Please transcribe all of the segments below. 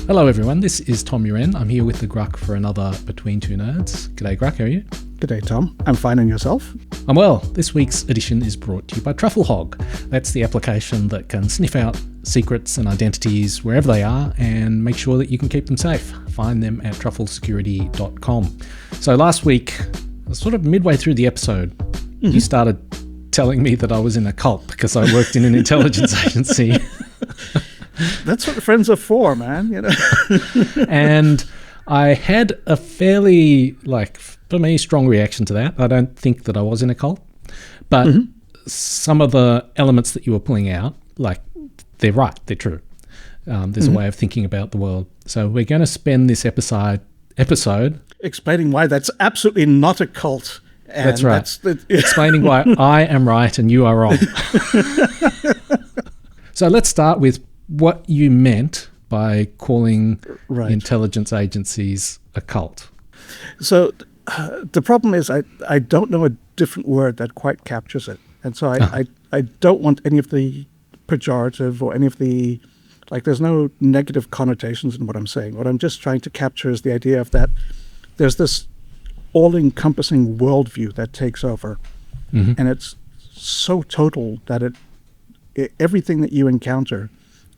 Hello everyone, this is Tom Uren. I'm here with the Grugq for another Between Two Nerds. G'day Grugq, how are you? G'day Tom, I'm fine, and yourself? I'm well. This week's edition is brought to you by Trufflehog. That's the application that can sniff out secrets and identities wherever they are and make sure that you can keep them safe. Find them at trufflesecurity.com. So last week, sort of midway through the episode, you started telling me that I was in a cult because I worked in an intelligence agency. That's what friends are for, man, you know. And I had a fairly, for me, strong reaction to that. I don't think that I was in a cult, but some of the elements that you were pulling out, they're right, they're true. There's a way of thinking about the world. So we're going to spend this episode explaining why that's absolutely not a cult. And that's right. Explaining why I am right and you are wrong. So let's start with what you meant by calling intelligence agencies a cult. So the problem is I don't know a different word that quite captures it. And so I don't want any of the pejorative or any of the, there's no negative connotations in what I'm saying. What I'm just trying to capture is the idea of that there's this all-encompassing worldview that takes over. And it's so total that everything that you encounter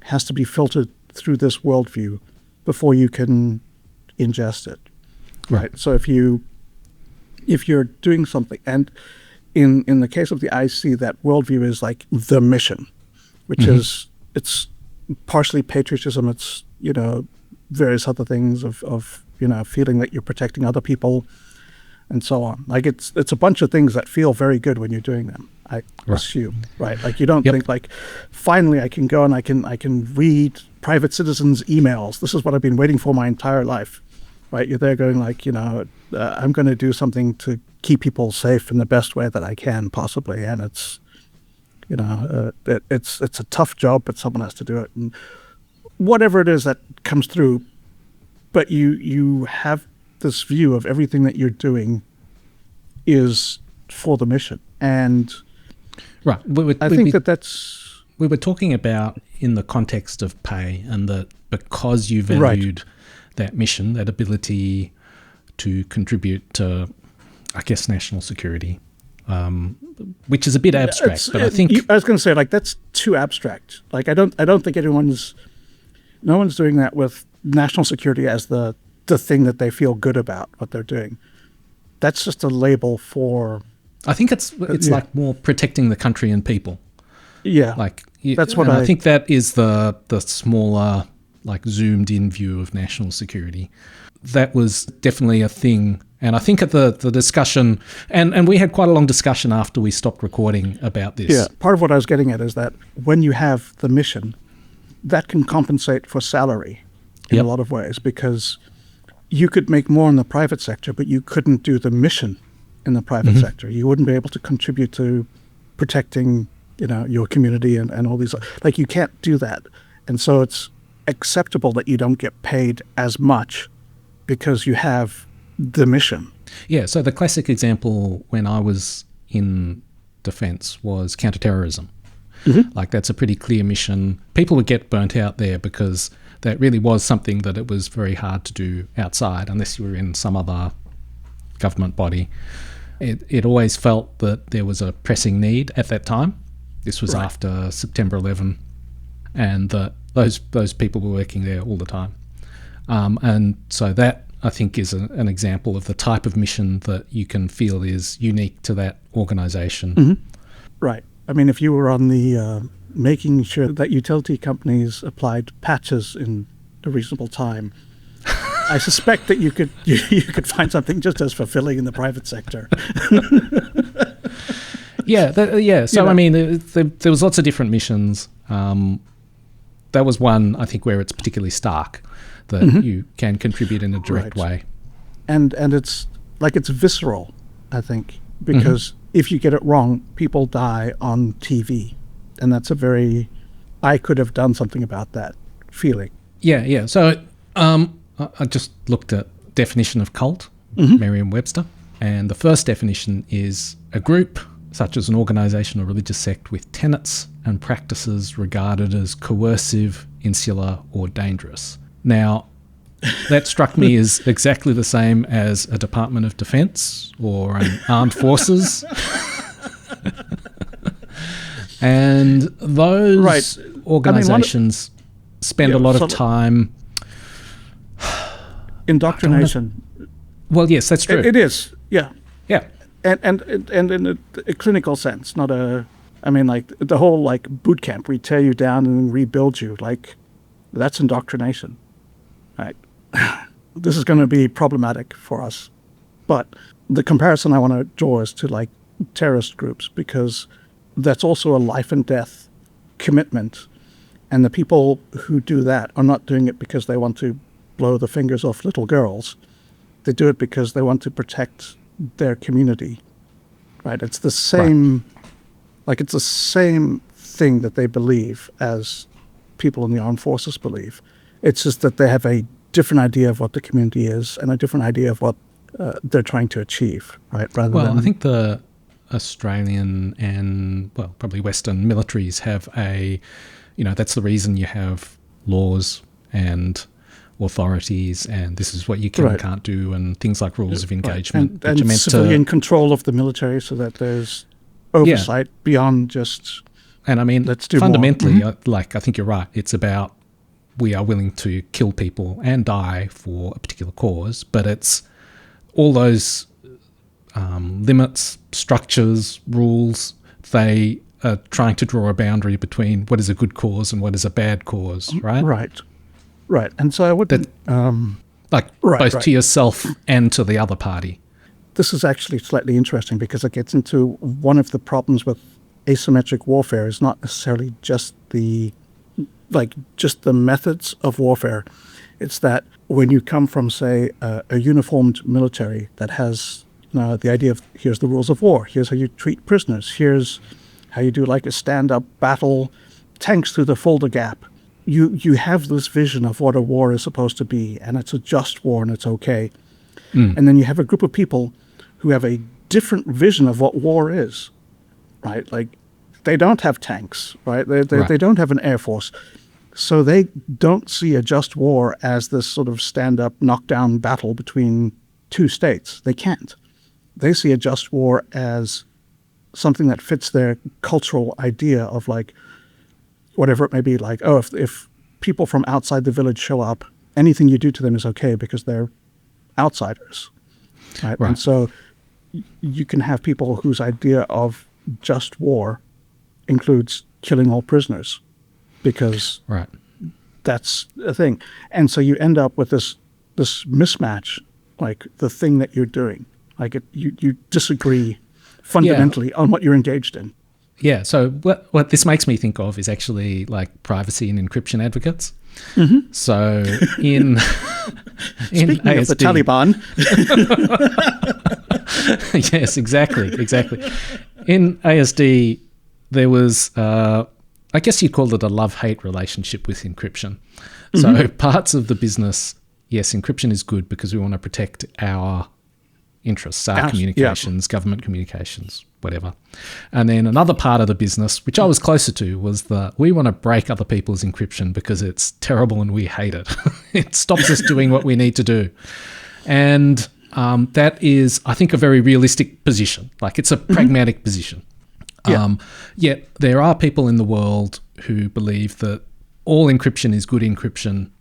has to be filtered through this worldview before you can ingest it. Right. So if you're doing something, and in the case of the IC, that worldview is like the mission, which is, it's partially patriotism, it's, various other things of feeling that you're protecting other people and so on. It's a bunch of things that feel very good when you're doing them, I assume, right? You don't think finally I can go and I can read private citizens' emails. This is what I've been waiting for my entire life, right? You're there going I'm going to do something to keep people safe in the best way that I can possibly. And it's, it's a tough job, but someone has to do it. And whatever it is that comes through, but you have this view of everything that you're doing is for the mission. And I think that's... We were talking about in the context of pay, and that because you valued that mission, that ability to contribute to, I guess, national security, which is a bit abstract, but I think... I was going to say, that's too abstract. I don't think no one's doing that with national security as the thing that they feel good about what they're doing. That's just a label for... I think it's more protecting the country and people. Yeah, that's what I think that is the smaller, zoomed in view of national security. That was definitely a thing. And I think at the discussion, and we had quite a long discussion after we stopped recording about this. Yeah, part of what I was getting at is that when you have the mission, that can compensate for salary in a lot of ways, because you could make more in the private sector, but you couldn't do the mission in the private sector. You wouldn't be able to contribute to protecting, your community and all these. You can't do that. And so it's acceptable that you don't get paid as much because you have the mission. Yeah, so the classic example when I was in defense was counterterrorism. That's a pretty clear mission. People would get burnt out there because that really was something that it was very hard to do outside unless you were in some other government body. It always felt that there was a pressing need at that time. This was after September 11, and that those people were working there all the time. And so that, I think, is an example of the type of mission that you can feel is unique to that organization. Right. I mean, if you were on the making sure that utility companies applied patches in a reasonable time, I suspect that you could find something just as fulfilling in the private sector. So I mean, there was lots of different missions. That was one, I think, where it's particularly stark that you can contribute in a direct way. And it's it's visceral, I think, because if you get it wrong, people die on TV. And that's a very, I could have done something about that feeling. Yeah. So I just looked at definition of cult, Merriam-Webster, and the first definition is a group such as an organization or religious sect with tenets and practices regarded as coercive, insular, or dangerous. Now, that struck me as exactly the same as a Department of Defense or an armed forces. And those organizations spend a lot of time... Indoctrination. Well, yes, that's true. It is, yeah. Yeah. And in a clinical sense, not a... I mean, like, the whole, like, boot camp, we tear you down and rebuild you. Like, that's indoctrination, right? This is going to be problematic for us. But the comparison I want to draw is to, like, terrorist groups, because that's also a life and death commitment. And the people who do that are not doing it because they want to blow the fingers off little girls. They do it because they want to protect their community, right? It's the same, like, it's the same thing that they believe as people in the armed forces believe. It's just that they have a different idea of what the community is and a different idea of what they're trying to achieve, right? I think the Australian and, well, probably Western militaries have that's the reason you have laws and authorities, and this is what you can and can't do, and things like rules of engagement. And civilian control of the military, so that there's oversight beyond just... And I mean, fundamentally, I think you're right. It's about we are willing to kill people and die for a particular cause, but it's all those limits, structures, rules, they are trying to draw a boundary between what is a good cause and what is a bad cause, right? Right. And so I wouldn't... both to yourself and to the other party. This is actually slightly interesting because it gets into one of the problems with asymmetric warfare is not necessarily just the methods of warfare. It's that when you come from, say, a uniformed military that has the idea of here's the rules of war, here's how you treat prisoners, here's how you do like a stand-up battle, tanks through the Fulda Gap. You have this vision of what a war is supposed to be, and it's a just war and it's okay. And then you have a group of people who have a different vision of what war is, right? Like, they don't have tanks, right? They don't have an air force. So they don't see a just war as this sort of stand-up, knockdown battle between two states. They can't. They see a just war as something that fits their cultural idea of, like, whatever it may be, like, oh, if people from outside the village show up, anything you do to them is okay because they're outsiders, right? And so you can have people whose idea of just war includes killing all prisoners because that's a thing. And so you end up with this mismatch, like the thing that you're doing. Like you disagree fundamentally on what you're engaged in. Yeah, so what this makes me think of is actually like privacy and encryption advocates. So in Speaking ASD, of the Taliban. Yes, exactly. In ASD, there was, I guess you'd call it a love-hate relationship with encryption. So parts of the business, yes, encryption is good because we want to protect our interests, our communications, government communications, whatever. And then another part of the business, which I was closer to, was we want to break other people's encryption because it's terrible and we hate it. It stops us doing what we need to do. And that is, I think, a very realistic position. Like, it's a pragmatic position. Yet there are people in the world who believe that all encryption is good encryption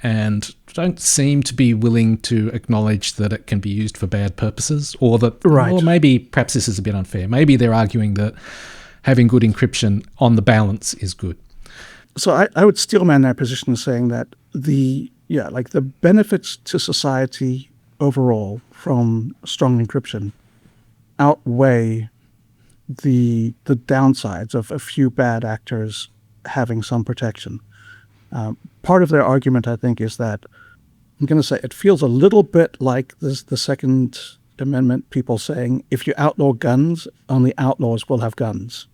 and don't seem to be willing to acknowledge that it can be used for bad purposes, or that, or maybe perhaps this is a bit unfair. Maybe they're arguing that having good encryption on the balance is good. So I would steelman that position saying that the benefits to society overall from strong encryption outweigh the downsides of a few bad actors having some protection. Part of their argument, I think, is that, I'm going to say, it feels a little bit like the Second Amendment people saying, if you outlaw guns, only outlaws will have guns,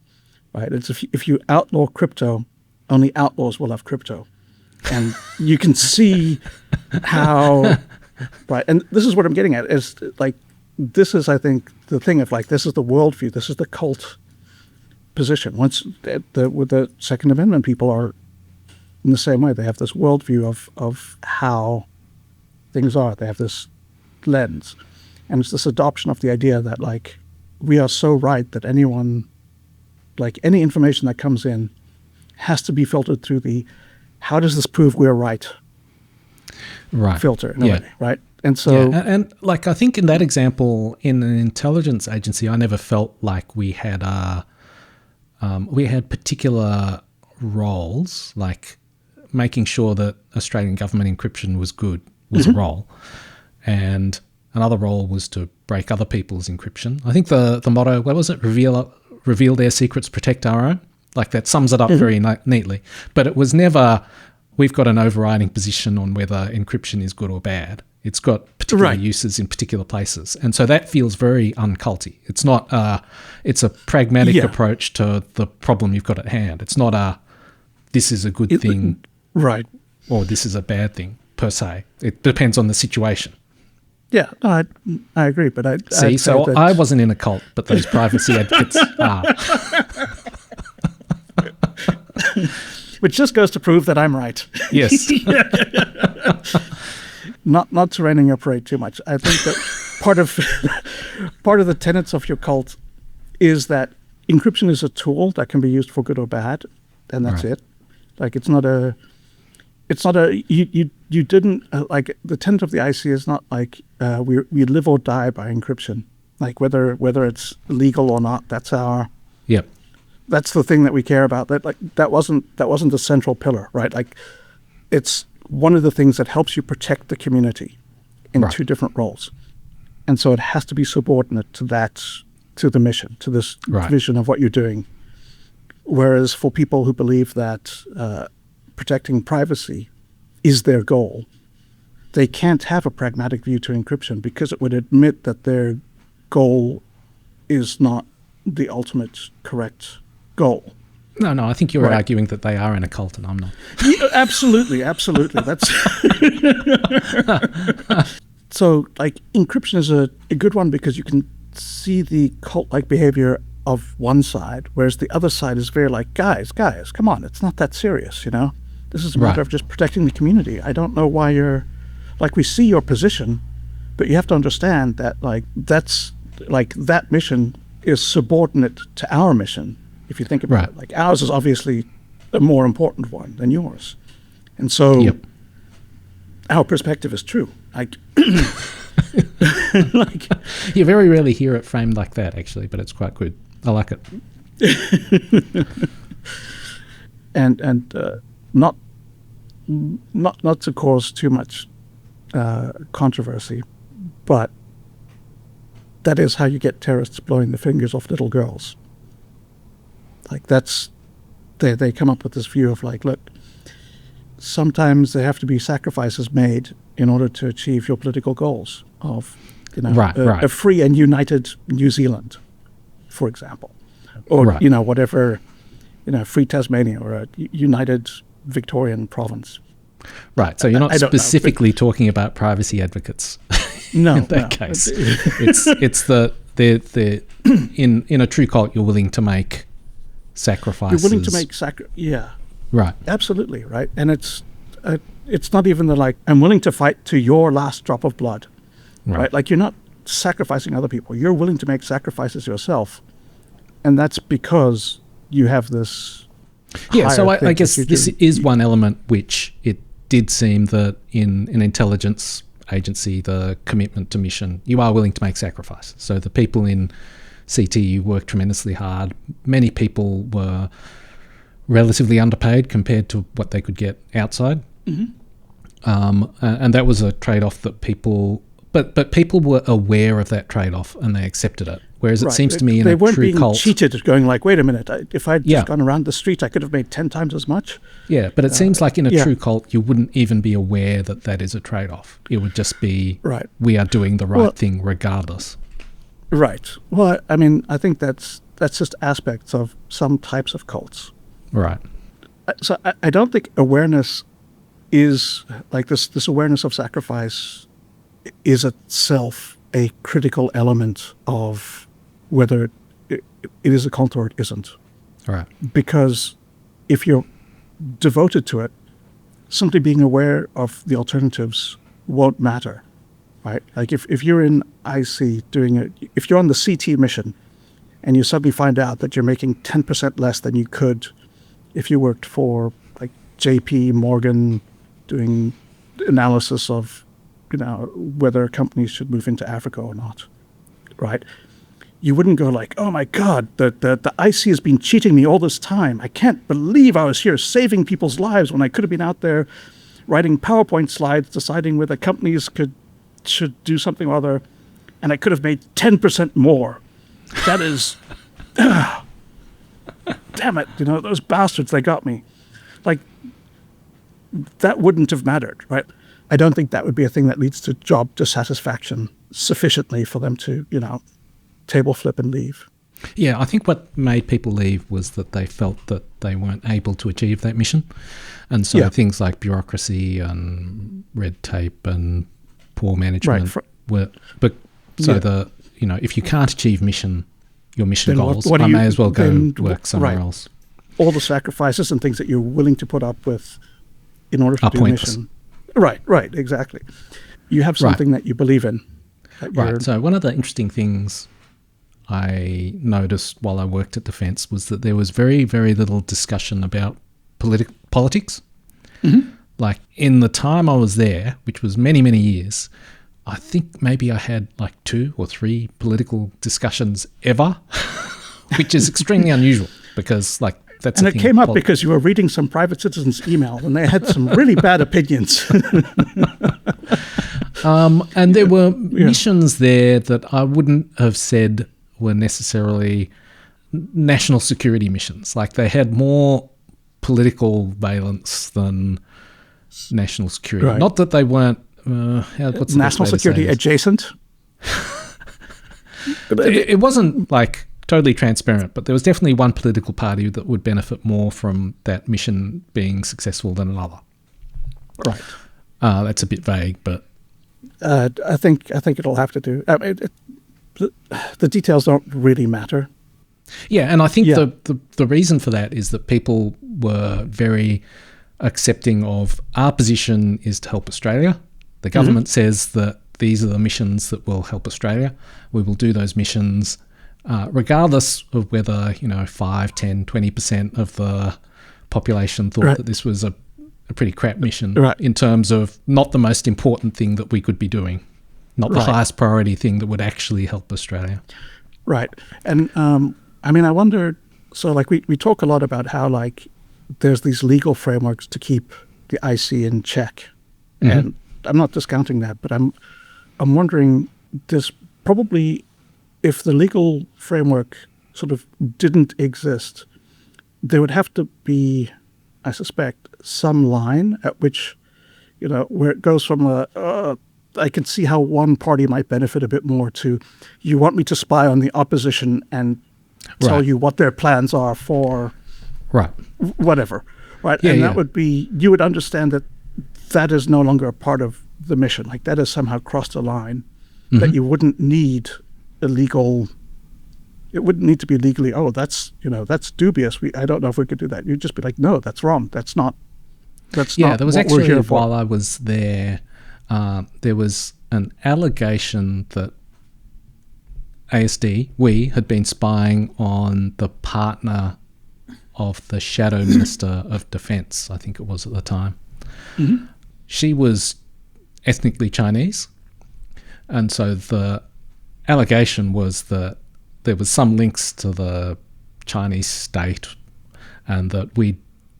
right? It's if you outlaw crypto, only outlaws will have crypto. And you can see how, right, and this is what I'm getting at, is like, this is, I think, the thing of, like, this is the worldview, this is the cult position. Once with the Second Amendment people are in the same way. They have this worldview of how things are. They have this lens. And it's this adoption of the idea that, like, we are so right that anyone, like, any information that comes in has to be filtered through the how does this prove we're right filter in a way, right? And so... Yeah. And like, I think in that example, in an intelligence agency, I never felt like we had particular roles, like making sure that Australian government encryption was good was a role. And another role was to break other people's encryption. I think the motto, what was it? Reveal their secrets, protect our own. Like, that sums it up very neatly. But it was never, we've got an overriding position on whether encryption is good or bad. It's got particular uses in particular places. And so that feels very unculty. It's not, it's a pragmatic approach to the problem you've got at hand. It's not this is a good thing. Right. Or this is a bad thing, per se. It depends on the situation. Yeah, no, I agree, but I wasn't in a cult, but those privacy advocates are. Which just goes to prove that I'm right. Yes. Not to reining your parade too much. I think that part of the tenets of your cult is that encryption is a tool that can be used for good or bad, and that's it. Like, it's not a you didn't like, the tenet of the IC is not like we live or die by encryption. Like, whether it's legal or not, that's the thing that we care about. That wasn't the central pillar, right? Like, it's one of the things that helps you protect the community in two different roles. And so it has to be subordinate to the mission, to this vision of what you're doing. Whereas for people who believe that protecting privacy is their goal, they can't have a pragmatic view to encryption, because it would admit that their goal is not the ultimate correct goal. No, I think you're arguing that they are in a cult and I'm not. Yeah, absolutely. That's so, like, encryption is a good one because you can see the cult-like behavior of one side, whereas the other side is very like, guys, come on, it's not that serious, you know? This is a matter of just protecting the community. I don't know why you're, like, we see your position, but you have to understand that, like, that's, like, that mission is subordinate to our mission. If you think about it, like, ours is obviously a more important one than yours. And so our perspective is true. Like, like, you very rarely hear it framed like that, actually, but it's quite good. I like it. and not to cause too much controversy, but that is how you get terrorists blowing the fingers off little girls. Like, that's, they come up with this view of, like, look, sometimes there have to be sacrifices made in order to achieve your political goals of, you know, a free and united New Zealand, for example, or you know, whatever, you know, free Tasmania or a united Victorian province. Right. So you're not specifically talking about privacy advocates. No, in that case, it's the in a true cult, you're willing to make sacrifices. You're willing to make right. Absolutely, right. And it's not even the, like, I'm willing to fight to your last drop of blood, right? Like, you're not sacrificing other people. You're willing to make sacrifices yourself, and that's because you have this. Yeah. So I guess this is one element which it did seem that in an intelligence agency, the commitment to mission, you are willing to make sacrifices. So the people in CT worked tremendously hard. Many people were relatively underpaid compared to what they could get outside. And that was a trade-off that people... But people were aware of that trade-off and they accepted it. Whereas it seems to me in a true cult... They weren't being cheated, going like, wait a minute, if I'd just gone around the street, I could have made 10 times as much. Yeah, but it seems like in a true cult, you wouldn't even be aware that that is a trade-off. It would just be, we are doing the right thing regardless. Right. Well, I mean, I think that's just aspects of some types of cults. Right. So I don't think awareness is, like, this awareness of sacrifice is itself a critical element of whether it is a cult or it isn't. Right. Because if you're devoted to it, simply being aware of the alternatives won't matter, right? Like if you're in IC if you're on the CT mission and you suddenly find out that you're making 10% less than you could if you worked for like JP Morgan doing analysis of, whether companies should move into Africa or not, right? You wouldn't go like, oh my God, the IC has been cheating me all this time. I can't believe I was here saving people's lives when I could have been out there writing PowerPoint slides, deciding whether companies should do something or other, and I could have made 10% more. That is, damn it, those bastards, they got me. Like, that wouldn't have mattered, right? I don't think that would be a thing that leads to job dissatisfaction sufficiently for them to, table flip and leave. Yeah, I think what made people leave was that they felt that they weren't able to achieve that mission. And so things like bureaucracy and red tape and poor management were... But if you can't achieve your mission goals, I may as well go work somewhere else. All the sacrifices and things that you're willing to put up with in order to do pointless. a mission. Right, exactly. You have something that you believe in. Right, so one of the interesting things I noticed while I worked at Defence was that there was very, very little discussion about politics. Mm-hmm. Like in the time I was there, which was many, many years, I think maybe I had like 2 or 3 political discussions ever, which is extremely unusual because that's and it came up because you were reading some private citizen's email and they had some really bad opinions. And there were missions there that I wouldn't have said were necessarily national security missions. Like they had more political valence than national security. Right. Not that they weren't what's the national security adjacent. It wasn't like totally transparent, but there was definitely one political party that would benefit more from that mission being successful than another. Right. That's a bit vague, but I think it'll have to do. The details don't really matter. Yeah, and I think the reason for that is that people were very accepting of our position is to help Australia. The government says that these are the missions that will help Australia. We will do those missions regardless of whether 5, 10, 20% of the population thought that this was a pretty crap mission in terms of not the most important thing that we could be doing, not the highest priority thing that would actually help Australia. Right. And I wonder, so like we talk a lot about how like there's these legal frameworks to keep the IC in check. Mm-hmm. And I'm not discounting that, but I'm wondering, there's probably, if the legal framework sort of didn't exist, there would have to be, I suspect, some line at which, where it goes from I can see how one party might benefit a bit more to, you want me to spy on the opposition and tell you what their plans are for whatever. Right. Yeah, and that would be, you would understand that is no longer a part of the mission. Like that has somehow crossed a line that you wouldn't need it wouldn't need to be legally, that's dubious. I don't know if we could do that. You'd just be like, no, that's wrong. That's not there was actually, we're here for. While I was there, there was an allegation that we had been spying on the partner of the Shadow Minister of Defence, I think it was at the time. Mm-hmm. She was ethnically Chinese, and so the allegation was that there was some links to the Chinese state and that we'd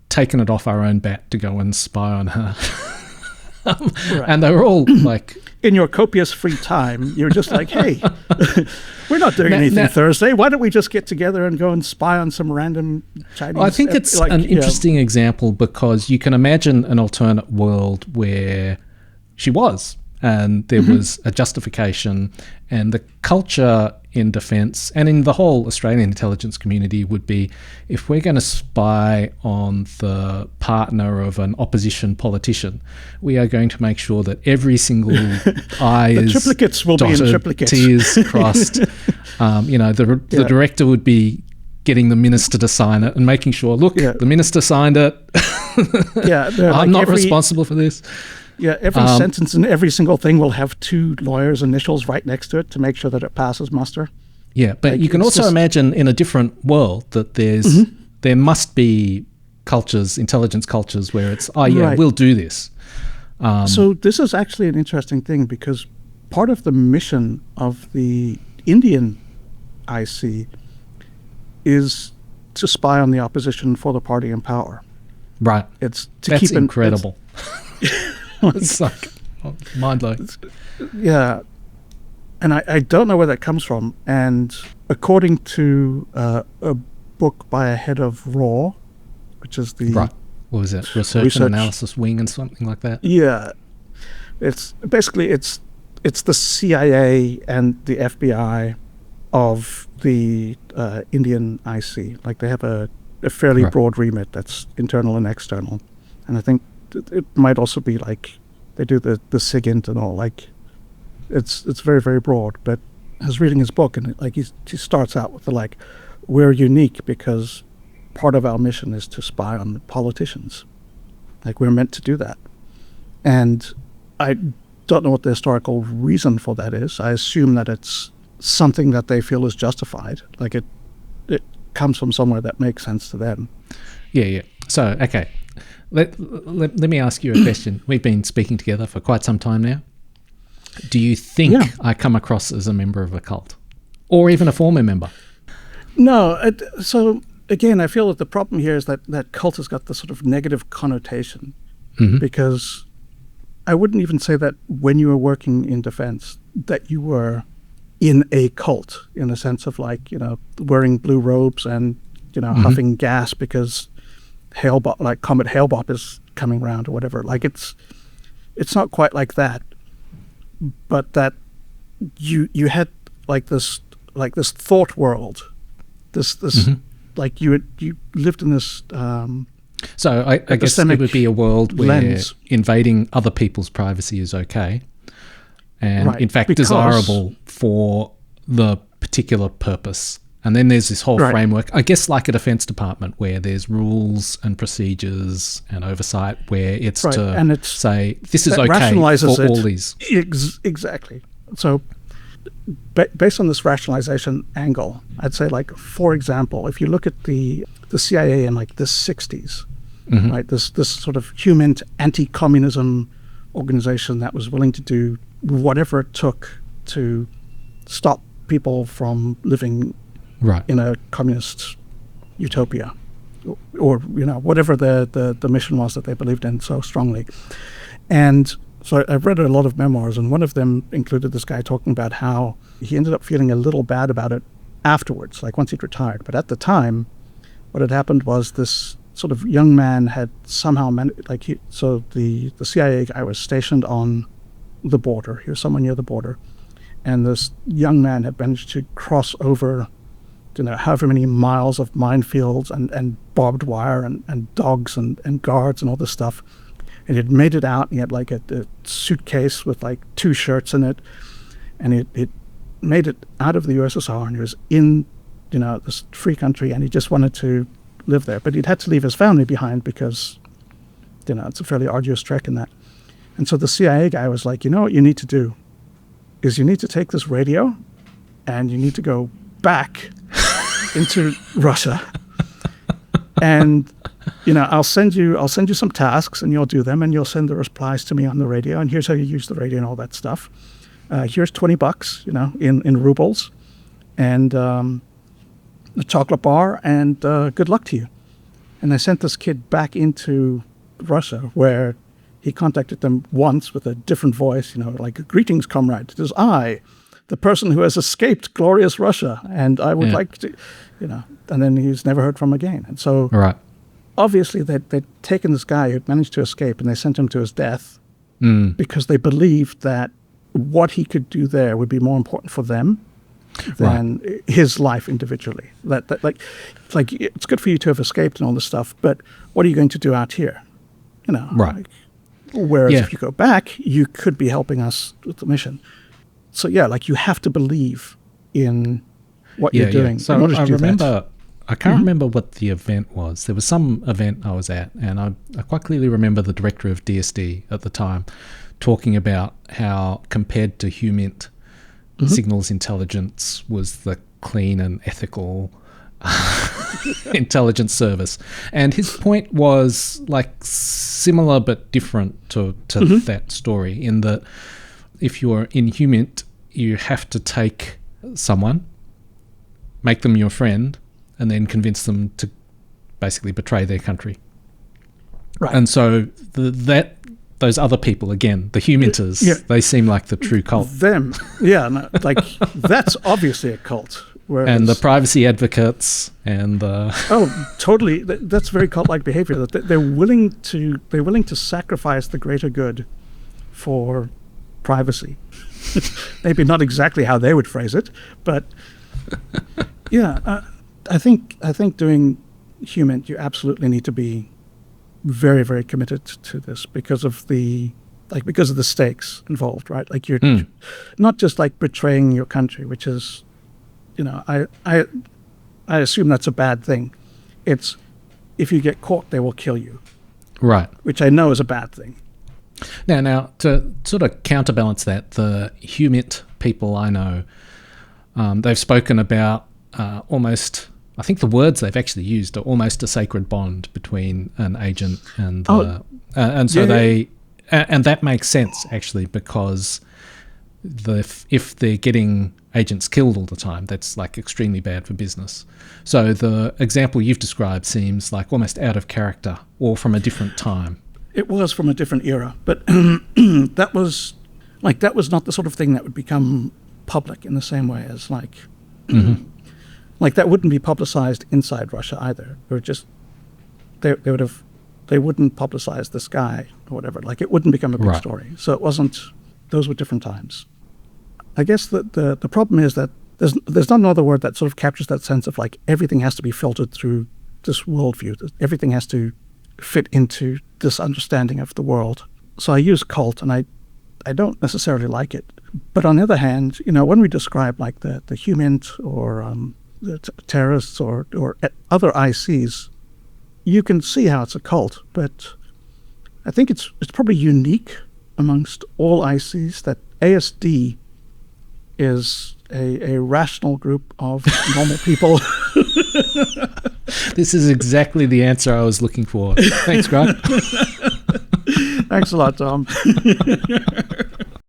taken it off our own bat to go and spy on her. And they were all like... In your copious free time, you're just like, hey, we're not doing anything Thursday. Why don't we just get together and go and spy on some random Chinese... I think it's an interesting example because you can imagine an alternate world where she was and there was a justification, and the culture in defence and in the whole Australian intelligence community would be, if we're going to spy on the partner of an opposition politician, we are going to make sure that every single I is triplicates will dotted, be in triplicates. T is crossed. The director would be getting the minister to sign it and making sure, look, the minister signed it. Yeah, I'm not responsible for this. Yeah, every sentence and every single thing will have 2 lawyers' initials right next to it to make sure that it passes muster. Yeah, but you can also imagine in a different world that there must be cultures, intelligence cultures, where it's, Right. we'll do this. So this is actually an interesting thing, because part of the mission of the Indian IC is to spy on the opposition for the party in power. Right. It's to That's keep incredible. It's like mind-blowing. Yeah. And I don't know where that comes from. And according to a book by a head of RAW, which is the... Right. What was it? Research and Analysis Wing and something like that? Yeah. It's basically, it's the CIA and the FBI of the Indian IC. Like, they have a fairly broad remit that's internal and external. And I think it might also be like they do the SIGINT and all. Like, it's very, very broad. But I was reading his book, and like he starts out with the we're unique because part of our mission is to spy on politicians. Like, we're meant to do that. And I don't know what the historical reason for that is. I assume that it's something that they feel is justified. Like, it comes from somewhere that makes sense to them. Yeah. So, okay. Let me ask you a question. We've been speaking together for quite some time now. Do you think I come across as a member of a cult? Or even a former member? No. So, again, I feel that the problem here is that cult has got this sort of negative connotation. Mm-hmm. Because I wouldn't even say that when you were working in defense that you were in a cult, in a sense of wearing blue robes and, huffing gas because Comet Hale-Bopp is coming around or whatever. Like, it's not quite like that. But that you had this thought world, this like you lived in this. So I guess it would be a world where lens. Invading other people's privacy is okay, and in fact because desirable for the particular purpose. And then there's this whole framework, I guess, like a defense department, where there's rules and procedures and oversight, where it's to say this is okay for all these. Exactly. So based on this rationalization angle, I'd say, for example, if you look at the CIA in the 60s, right, this sort of human anti-communism organization that was willing to do whatever it took to stop people from living in a communist utopia, or whatever the mission was that they believed in so strongly. And so I've read a lot of memoirs, and one of them included this guy talking about how he ended up feeling a little bad about it afterwards, like once he'd retired. But at the time, what had happened was this sort of young man had somehow so the CIA guy was stationed on the border. He was somewhere near the border, and this young man had managed to cross over, however many miles of minefields and barbed wire and dogs and guards and all this stuff. And he'd made it out. He had a suitcase with 2 shirts in it, and it made it out of the USSR, and he was in this free country, and he just wanted to live there. But he'd had to leave his family behind because it's a fairly arduous trek in that. And so the CIA guy was like, what you need to do is you need to take this radio and you need to go back into Russia, and I'll send you some tasks, and you'll do them, and you'll send the replies to me on the radio, and here's how you use the radio and all that stuff. Here's $20, in rubles, and a chocolate bar, and good luck to you. And I sent this kid back into Russia, where he contacted them once with a different voice, greetings, comrade. It is I, the person who has escaped glorious Russia, and I would like to, and then he's never heard from again. And so obviously they'd taken this guy who'd managed to escape, and they sent him to his death because they believed that what he could do there would be more important for them than his life individually. That it's good for you to have escaped and all this stuff, but what are you going to do out here? Whereas if you go back, you could be helping us with the mission. So you have to believe in what you're doing. So in order to I do remember that. I can't remember what the event was. There was some event I was at, and I quite clearly remember the director of DSD at the time talking about how, compared to HUMINT, signals intelligence was the clean and ethical intelligence service. And his point was like similar but different to that story, in that if you're in HUMINT, you have to take someone, make them your friend, and then convince them to basically betray their country. Right. And so those other people, again, the HUMINTers, they seem like the true cult. Them, yeah, no, like that's obviously a cult. And the privacy advocates and the totally, that's very cult-like behavior. That they're willing to sacrifice the greater good for privacy. Maybe not exactly how they would phrase it, but yeah, I think doing HUMINT, you absolutely need to be very, very committed to this because of the stakes involved, right? Like you're not just like betraying your country, which is, I assume that's a bad thing. It's if you get caught, they will kill you, right? Which I know is a bad thing. Now to sort of counterbalance that, the HUMINT people I know, they've spoken about almost. I think the words they've actually used are almost a sacred bond between an agent and and that makes sense actually, because if they're getting agents killed all the time, that's like extremely bad for business. So the example you've described seems like almost out of character or from a different time. It was from a different era, but that was not the sort of thing that would become public in the same way as like. Like that wouldn't be publicized inside Russia either. Or just they wouldn't publicize this guy or whatever. Like it wouldn't become a big story. So it wasn't. Those were different times. I guess the problem is that there's not another word that sort of captures that sense of like everything has to be filtered through this worldview. Everything has to fit into this understanding of the world. So I use cult, and I don't necessarily like it. But on the other hand, when we describe like the HUMINT or the terrorists or other ICs, you can see how it's a cult, but I think it's probably unique amongst all ICs that ASD is a rational group of normal people. This is exactly the answer I was looking for. Thanks, Grugq. Thanks a lot, Tom.